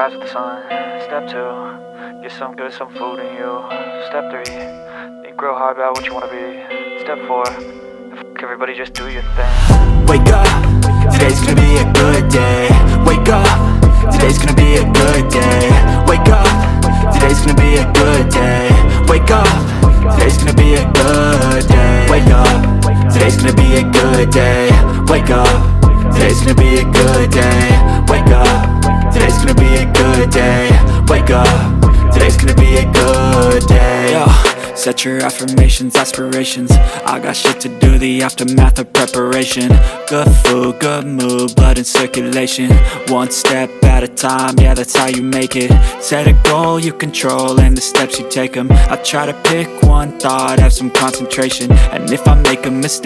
rise with the sun. Step 2, get some good, some food in you. Step 3, think real hard about what you wanna be. Step 4, everybody just do your thing. Wake up, today's gonna be a good day. Wake up, today's gonna be a good day. Wake up, today's gonna be a good day. Wake up, today's gonna be a good day. Wake up, today's gonna be a good day. Wake up, today's gonna be a good day. Wake up, today's gonna be a good day. Wake up, today's gonna be a good day. Yo, set your affirmations, aspirations. I got shit to do, the aftermath of preparation. Good food, good mood, blood in circulation. One step at a time, yeah, that's how you make it. Set a goal you control and the steps you take them. I try to pick one thought, have some concentration. And if I make a mistake,